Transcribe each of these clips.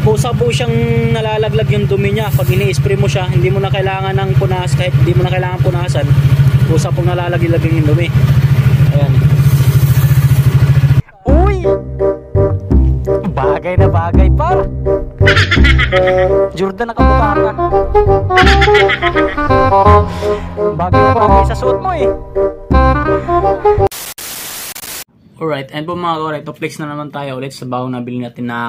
kusa po siyang nalalaglag yung dumi niya. Pag ini-spray mo siya, hindi mo na kailangan ng punas, kahit hindi mo na kailangan punasan, kusa pong nalalaglag yung dumi. Ayan. Uy! Bagay na bagay pa. Jordan nakabukha ka. Bagay na bagay sa suot mo eh. Alright, and po mga korek, to-flex na naman tayo ulit sa bagong nabili natin na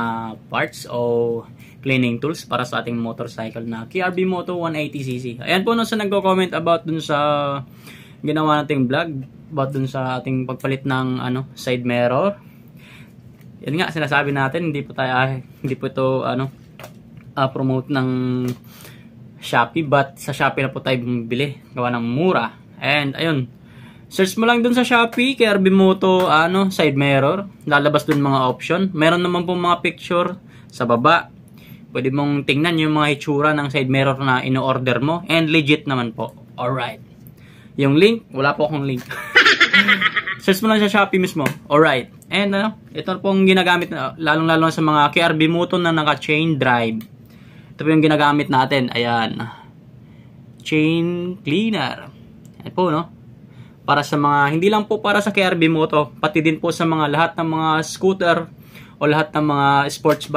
parts o cleaning tools para sa ating motorcycle na KRB Moto 180cc. Ayan po, no, sa nagko-comment about dun sa ginawa nating vlog, about dun sa ating pagpalit ng side mirror. Yan nga, sinasabi natin, hindi po ito promote ng Shopee, but sa Shopee na po tayo bumibili, gawa ng mura. And ayun, search mo lang dun sa Shopee, KRB Moto side mirror, lalabas dun mga option. Meron naman pong mga picture sa baba. Pwede mong tingnan yung mga itsura ng side mirror na ino-order mo, and legit naman po. Alright. Yung link, wala po akong link. Search mo lang sa Shopee mismo. Alright. And ito pong ginagamit, lalong-lalo sa mga KRB Moto na naka-chain drive. Ito po yung ginagamit natin. Ayan. Chain cleaner. Ayan po, no? Para sa mga, hindi lang po para sa KRB Moto, pati din po sa mga lahat ng mga scooter o lahat ng mga sports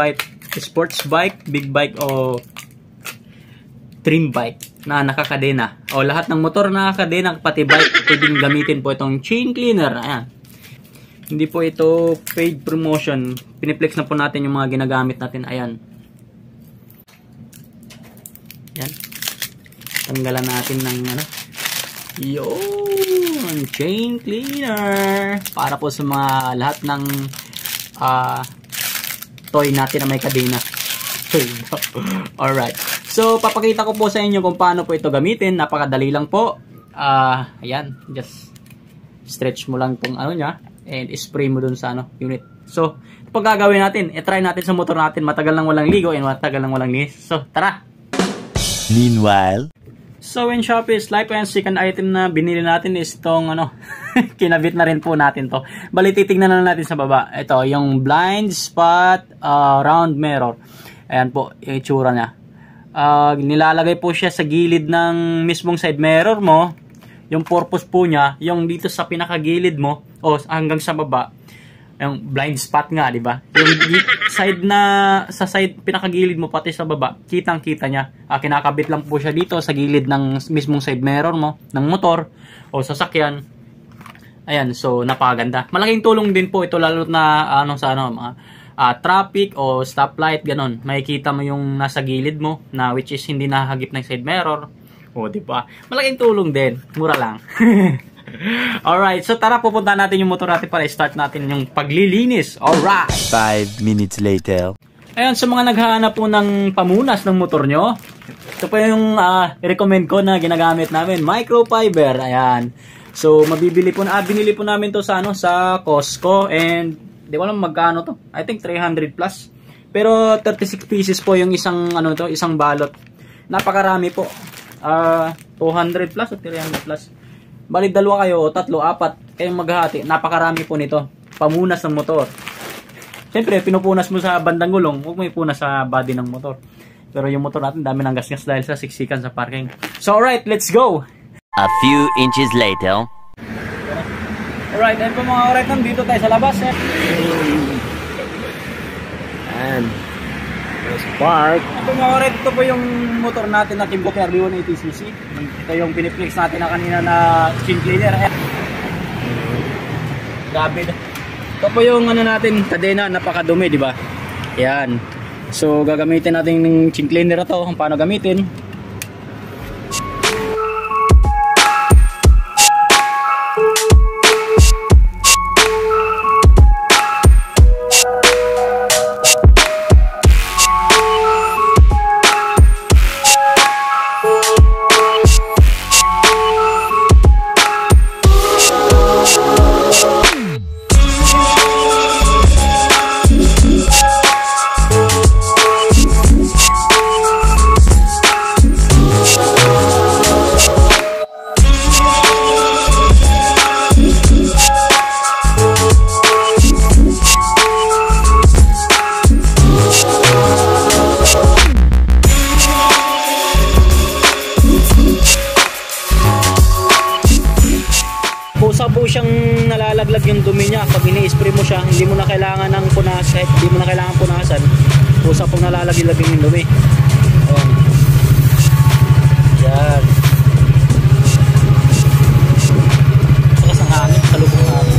bike, big bike o trim bike na nakakadena. O lahat ng motor na nakakadena, pati bike, pwedeng gamitin po itong chain cleaner. Ayan. Hindi po ito paid promotion. Piniplex na po natin yung mga ginagamit natin. Ayan. Ayan. Tanggalan natin ng yun, chain cleaner. Para po sa mga lahat ng toy natin na may kadena. Alright. So, papakita ko po sa inyo kung paano po ito gamitin. Napakadali lang po. Ayan. Just stretch mo lang itong niya. And spray mo dun sa unit. So, pag gagawin natin, try natin sa motor natin. Matagal lang walang ligo and matagal lang walang linis. So, tara! Meanwhile, so in Shopee, like and second item na binili natin is itong kinabit na rin po natin to. Bali, titignan na natin sa baba. Ito, yung blind spot round mirror. Ayan po, yung itsura niya. Nilalagay po siya sa gilid ng mismong side mirror mo. Yung purpose po niya, yung dito sa pinakagilid mo o hanggang sa baba, yung blind spot nga, di ba? Yung side sa side pinakagilid mo pati sa baba, kitang-kita niya. Kinakabit lang po siya dito sa gilid ng mismong side mirror mo ng motor o sasakyan. Ayan, so napakaganda. Malaking tulong din po ito lalo na traffic o stoplight, ganon. Makikita mo yung nasa gilid mo na which is hindi nahagip ng side mirror. O, di ba? Malaking tulong din. Mura lang. Alright, so tara, pupunta natin yung motor natin para start natin yung paglilinis. Alright! 5 minutes later. Ayan, sa mga naghahanap po ng pamunas ng motor nyo, ito po yung recommend ko na ginagamit namin. Microfiber. Ayan. So, binili po namin to sa Costco. And, di ko alam magkano to. I think 300 plus. Pero, 36 pieces po yung isang, isang balot. Napakarami po. 200 plus o 300 plus. Balik dalawa kayo o tatlo, apat kayong maghahati. Napakarami po nito. Pamunas ng motor. Siyempre, pinupunas mo sa bandang gulong. Huwag mo ipunas sa body ng motor. Pero yung motor natin, dami ng gas-gas dahil sa siksikan sa parking. So, alright, let's go! A few inches later. Alright, and po mga alright, nandito tayo sa labas. And park. Ito po yung motor natin na Kimco KRB 180cc. Ito yung piniplex natin na kanina na chain cleaner. Grabe. Ito po yung natin, kadena, napakadumi, di ba? Yan. So gagamitin natin ng chain cleaner na to. Kung paano gamitin. Pusa pong nalalagay-lagay yung dumi. Ayan. Yan. Takas ang hangin sa lubong natin.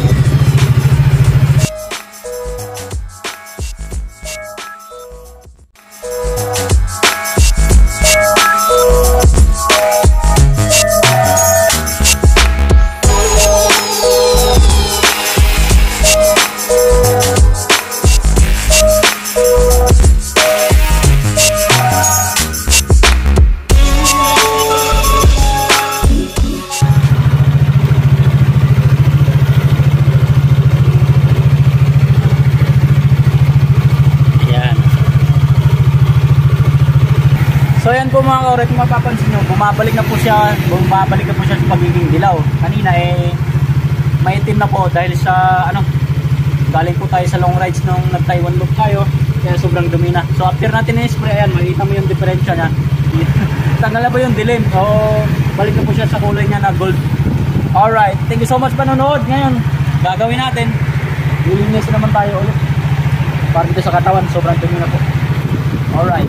So ayan po mga kaoret, kung mapapansin nyo, bumabalik na po siya sa pagiging dilaw. Kanina maitim na po dahil sa galing po tayo sa long rides nung nag-Taiwan loop tayo, kaya sobrang dumi na. So after natin i-spray, ayan, makikita mo yung diferensya niya. Tanggal na po yung dilim. So balik na po siya sa kulay niya na gold. Alright, thank you so much panonood. Ngayon, gagawin natin, lilinis naman tayo ulit. Para dito sa katawan, sobrang dumi na po. Alright.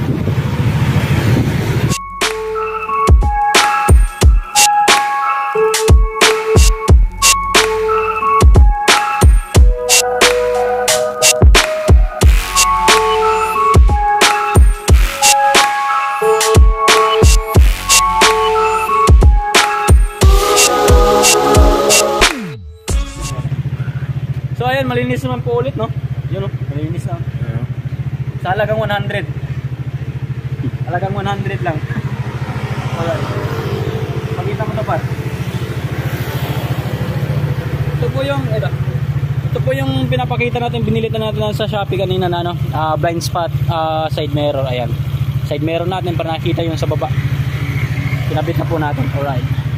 So ayan, malinis naman po ulit, no? Yun, no? Malinis na. Sa halagang 100. Halagang 100 lang. Alright. Pakita mo na pa. Ito po yung pinapakita natin, binili natin sa Shopee kanina na blind spot side mirror. Ayan. Side mirror natin para nakita yung sa baba. Pinabit na po natin. Alright.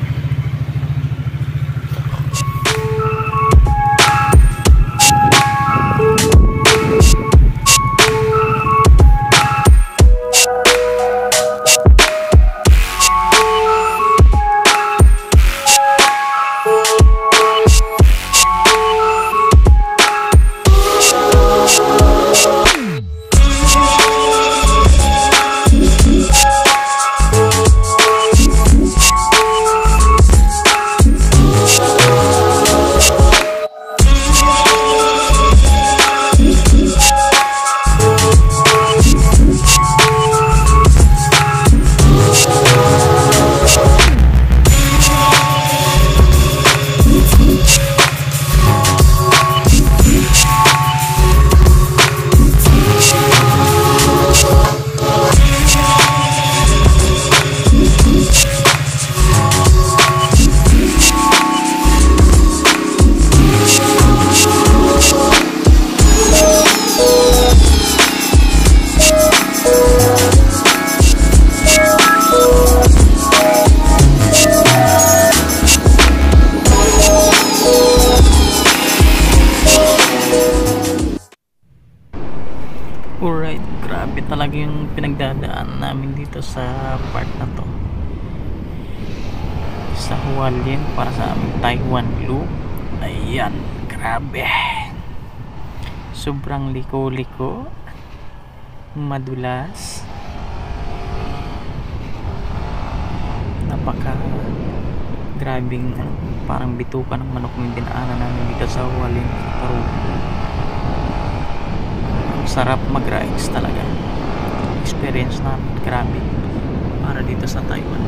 Alright, grabe talaga yung pinagdadaan namin dito sa part na to sa Hualien para sa aming Taiwan loop. Ayan, grabe, sobrang liko-liko, madulas, napaka grabing parang bituka ng manok yung dinaanan namin dito sa Hualien, sa Tarugo. Sarap mag-rides talaga, experience namin grabe para dito sa Taiwan.